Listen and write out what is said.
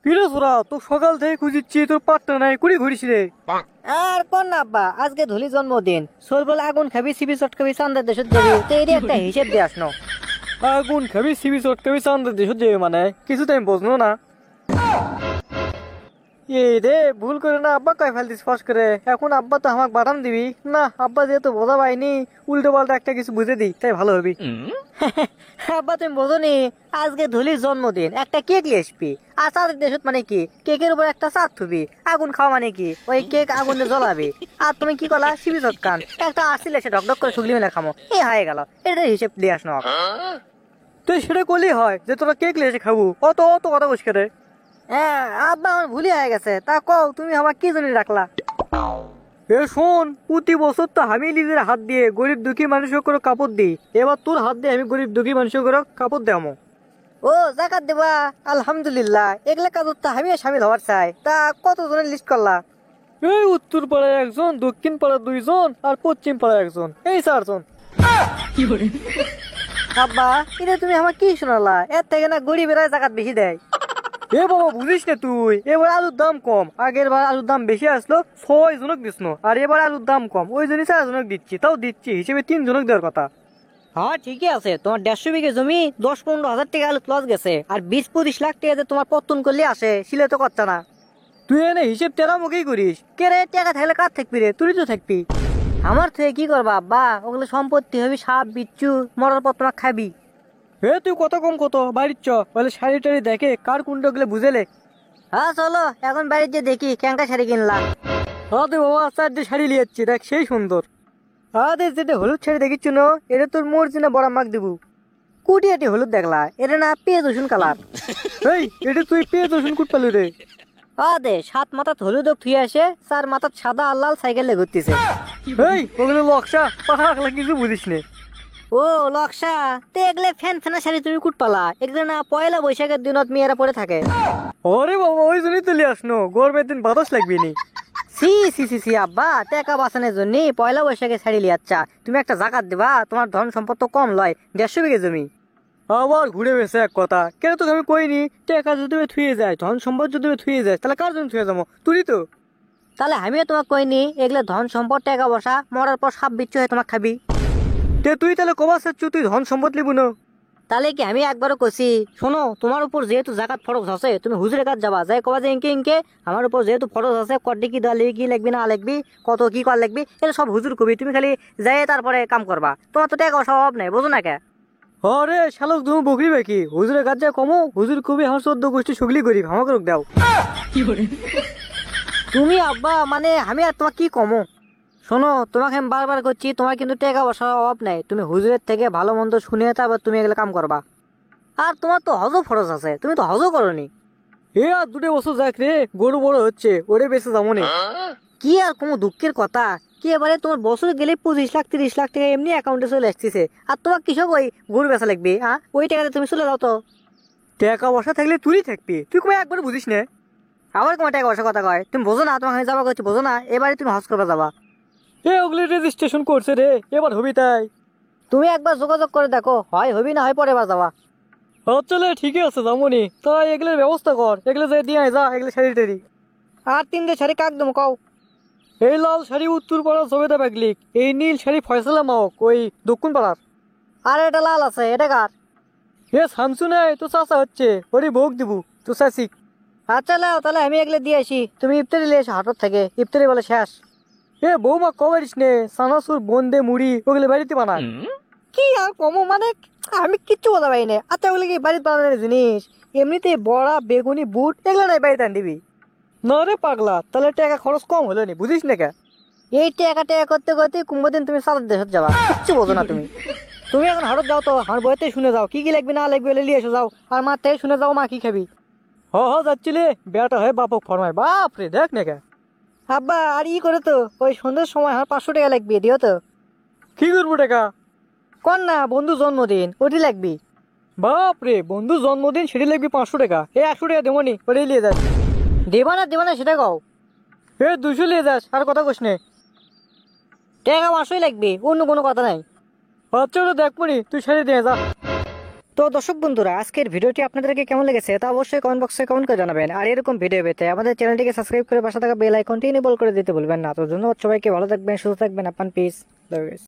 কিরে সোরা তো সকাল থেকে খুঁজিচ্ছি তোর পাত্তা নাই কুড়ি ঘুরিস রে। আর কোন না আব্বা, আজকে ধুলি জন্মদিন, সরবল আগুন খাবি, সিবি চটকাবি, চান্দার দেশত যাবি, তো এরই একটা হিসেব দিয়ে আসনো। আগুন খাবি সিবি চটকাবি চান্দের দেশ যাবে মানে কিছু টাইম বুঝলো না। এই রে ভুল করে না আব্বা কয় ফেলতিস ফস করে, এখন আব্বা তো আমাকে বাটাম দিবি না, আব্বা যেহেতু বোঝা পাইনি উল্টো পাল্টা একটা কিছু বুঝে দিই তাই ভালো হবি। আব্বা তুমি বোঝনি, আজকে ধুলির জন্মদিন, একটা কেক নিয়ে আসবি। আর চাঁদের দেশত মানে কি, কেকের উপর একটা চাঁদ থুবি, আগুন খাওয়া মানে কি ওই কেক আগুনে জ্বলাবি। আর তুমি কি করলা, সিবি চটকান একটা আসলে সে ঢকঢক করে শুকলি মেলা খামো, এই হয়ে গেল। এটা হিসেব দিয়ে আসনো। তুই সেটা করলেই হয় যে তোরা কেক লিয়ে এসে খাবো, অত অত কথা বস করে। হ্যাঁ আব্বা, আমার ভুলই হয়ে গেছে, তা কও তুমি আমার কি জন্য রাখলা? এ শোন, প্রতি বছর তো আমি নিজের হাত দিয়ে গরিব দুঃখী মানুষের করে কাপড় দিই, এবার তোর হাত দিয়ে আমি গরিব দুঃখী মানুষের করে কাপড় দেবো। ও জাকাত দেবা, আলহামদুলিল্লাহ, এগুলা কাজ তো আমিও সামিল হওয়ার চাই। তা কতজনের লিস্ট করলা? এই উত্তর পাড়ায় একজন, দক্ষিণ পাড়ায় দুইজন, আর পশ্চিম পাড়ায় একজন, এই চারজন। আব্বা এটা তুমি আমার কি শোনালা, এর থেকে না গরিবেরা জাকাত বেশি দেয়। এ বাবা বুঝিস না তুই, এবার আলুর দাম কম, আগের বার আলুর দাম বেশি আসলো 6 জনক দিস, আর এবার আলুর দাম কম ওই জন্য 4 জনক দিচ্ছি, তাও দিচ্ছি হিসেবে 3 জনক দেওয়ার কথা। হ্যাঁ ঠিকই আছে, তোমার 150 বিঘে জমি 10-15 হাজার টাকা আলু লস গেছে, আর 20-25 লাখ টাকা যে তোমার পত্তন করলে আসে সিলে তো করছে না। তুই এনে হিসেব তেরা মুখেই করিস। কে রে, টাকা থাকলে কার থাকবি রে, তুই তো থাকবি। আমার থেকে কি করবা আব্বা, ওগুলো সম্পত্তি হবে, সাপ বিচ্ছু মরার পর তোমার খাবি। এ তুই কত কম কত বাড়ির চ, বলে শাড়ি টাড়ি দেখে কার কোনটা গুলো বুঝেলে। হ্যাঁ চলো এখন বাড়ির যে দেখি ক্যাঙ্কা শাড়ি কিনলাম। হ্যাঁ তুই বাবা 4টে শাড়ি লিয়েছি, দেখ সেই সুন্দর। আরে যেটা হলুদ শাড়ি দেখিচ্ছ না, এটা তোর মর্জি না বড় মাক দেবো। কুটিয়াটি হলুদ দেখলা, এটা না পেঁয়াজ রসুন কালার। এই এটা তুই পেয়ে রসুন কুট পালু রে। দে 7 মাথাত হলুদ থুয়ে আসে, 4 মাথাত সাদা আর লাল সাইকেলে ঘুরতেছে। এই ওগুলো লক্সা পাখা কিছু বুঝিস নে। ও লক্সা, তে এগলে ফ্যান ফ্যানা শাড়ি তুমি কুট পালা, এগুলো না পয়লা বৈশাখের দিনত মেয়েরা পরে থাকে। ওরে বাবা ওই জন্যই তো লিয়ে আসনো, গরমের দিন বাতাস লাগবে নি। সি সি সি সি আব্বা, টাকা বাঁচানোর জন্য পয়লা বৈশাখে শাড়ি লিয়াচ্ছা, তুমি একটা জাকাত দিবা, তোমার ধন সম্পদ তো কম লয়, 150 বিঘে জমি। আবার ঘুরে বেছে এক কথা, কেন তোকে আমি কইনি টাকা যদি থুয়ে যায়, ধন সম্পদ যদি থুয়ে যায়, তাহলে কার জন্য থুয়ে যাবো, তুই তো। তাহলে আমিও তোমাকে কইনি, এগুলো ধন সম্পদ টাকা বসা, মরার পর সাপ বিচ্ছু হয়ে তোমাকে খাবি। তুই তাহলে কবা চাচ্ছ তুই ধন সম্পদ লিবু না? তাহলে কি আমি একবারও কছি, শোনো তোমার উপর যেহেতু জাকাত ফরজ আছে, তুমি হুজুরের কাছে যাবা, যাই কবা যে ইনকে ইনকে আমার উপর যেহেতু ফরজ আছে, কড্ডি কি দেওয়া লাগবে, কি লাগবি না লাগবি, কত কি কর লাগবি, এটা সব হুজুর কবি, তুমি খালি যাই তারপরে কাম করবা, তোমার তো টাকা অভাব নাই, বোঝো না কে? আরে শালক তুমি বকরি বাকি, হুজুরের কাজ যা কমো, হুজুর কবি আমার 14 গোষ্ঠী সুগলি করি, আমাকে রোগ দাও। তুমি আব্বা মানে আমি আর তোমার কি কমো? শোনো তোমাকে আমি বারবার করছি, তোমার কিন্তু টাকা পয়সার অভাব নাই, তুমি হুজুরের থেকে ভালো মন্দ শুনে তারপর তুমি এগুলো কাম করবা। আর তোমার তো হজও ফরজ আছে, তুমি তো হজও করনি। এ আর 2 বছর যাক রে, গরু বড় হচ্ছে, ওরে বেঁচে যাবো নে। কি আর কোনো দুঃখের কথা, কি এবারে তোমার বছর গেলে 25 লাখ 30 লাখ টাকা এমনি অ্যাকাউন্টে চলে আসতেছে, আর তোমার কৃষক ওই গরু বেচা লাগবে, হ্যাঁ ওই টাকাতে তুমি চলে যাও তো। টাকা বসা থাকলে তুই থাকবি, তুই কবে একবার বুঝিস না। আবার তোমার টাকা পয়সা কথা কয়, তুমি বোঝো না, তোমাকে যাবা করছি বোঝো না, এবারে তুমি হজ করবা যাবা। এ ওগুলি রেজিস্ট্রেশন করছে রে, এবার হবি তাই। তুমি একবার যোগাযোগ করে দেখো, হয় হবি না হয় পরে বার যাবা। চলে ঠিকই আছে যামনি, তাই এগুলোর ব্যবস্থা কর, এগুলো যাই দিয়ে আয় যা, এগুলো শাড়ি টাড়ি। আর 3 শাড়ি কাক দম কও। এই লাল শাড়ি উত্তর পাড়ার সবেদা ব্যাগলিক, এই নীল শাড়ি ফয়সালা মাওক ওই দক্ষিণ পাড়ার। আর এটা লাল আছে, এটা কার? এ শামসু নাই তো চাচা হচ্ছে, ওরই ভোগ দিবু তো চাষিক। আচ্ছা লাও, তাহলে আমি এগুলো দিয়ে আসি, তুমি ইফতারি নিয়ে এসো হাটত থেকে, ইফতারি বলে শেষ। এ বৌমা কবারিস নে, সানাসুর বন্দে মুড়ি ওগুলো বাড়িতে বানায়। কি আর কমো মানে, আমি কিচ্ছু বলতে পারি না। আচ্ছা ওগুলো কি বাড়িতে বানানোর জিনিস? এমনিতে বড়া বেগুনি বুট এগুলো নাই বাড়িতে আন দিবি। না রে পাগলা, তাহলে টাকা খরচ কম হলো নি, বুঝিস না কে? এই টাকা টাকা করতে করতে কুম্ভদিন তুমি সারা দেশত যাবা, কিচ্ছু বোঝো না তুমি। তুমি এখন হাটত যাও তো, আমার বইতে শুনে যাও কি কি লাগবে না লাগবে, নিয়ে এসে যাও, আর মার থেকে শুনে যাও মা কি খাবি। যাচ্ছিলে বেটা হয় বাপক ফরমায়, বাপ রে দেখ না কে। আব্বা আর ই করে তো, ওই সন্ধ্যের সময় আমার 500 টাকা লাগবে, দিও তো। কি করবো টাকা? কন না বন্ধু জন্মদিন, ওটি লাগবি। বাপ রে বন্ধু জন্মদিন সেটি লাগবে 500 টাকা, এ 100 টাকা দেবো নি, ওটাই নিয়ে যাস। দেবা না সেটা কও। এ 200 নিয়ে যাস, আর কথা কোস নে। টাকা 500 লাগবে, অন্য কোনো কথা নাই। আচ্ছা ওটা দেখবো নি, তুই শাড়ি দিয়ে যা। তো দর্শক বন্ধুরা, আজকের ভিডিওটি আপনাদেরকে কেমন লেগেছে তা অবশ্যই কমেন্ট বক্সে কমেন্ট করে জানাবেন। আর এরকম ভিডিও পেতে আমাদের চ্যানেলটিকে সাবস্ক্রাইব করে পাশে থাকা বেল আইকনটি এনেবল করে দিতে ভুলবেন না। তো ধন্যবাদ সবাইকে, ভালো থাকবেন, সুস্থ থাকবেন, আপনার পিস।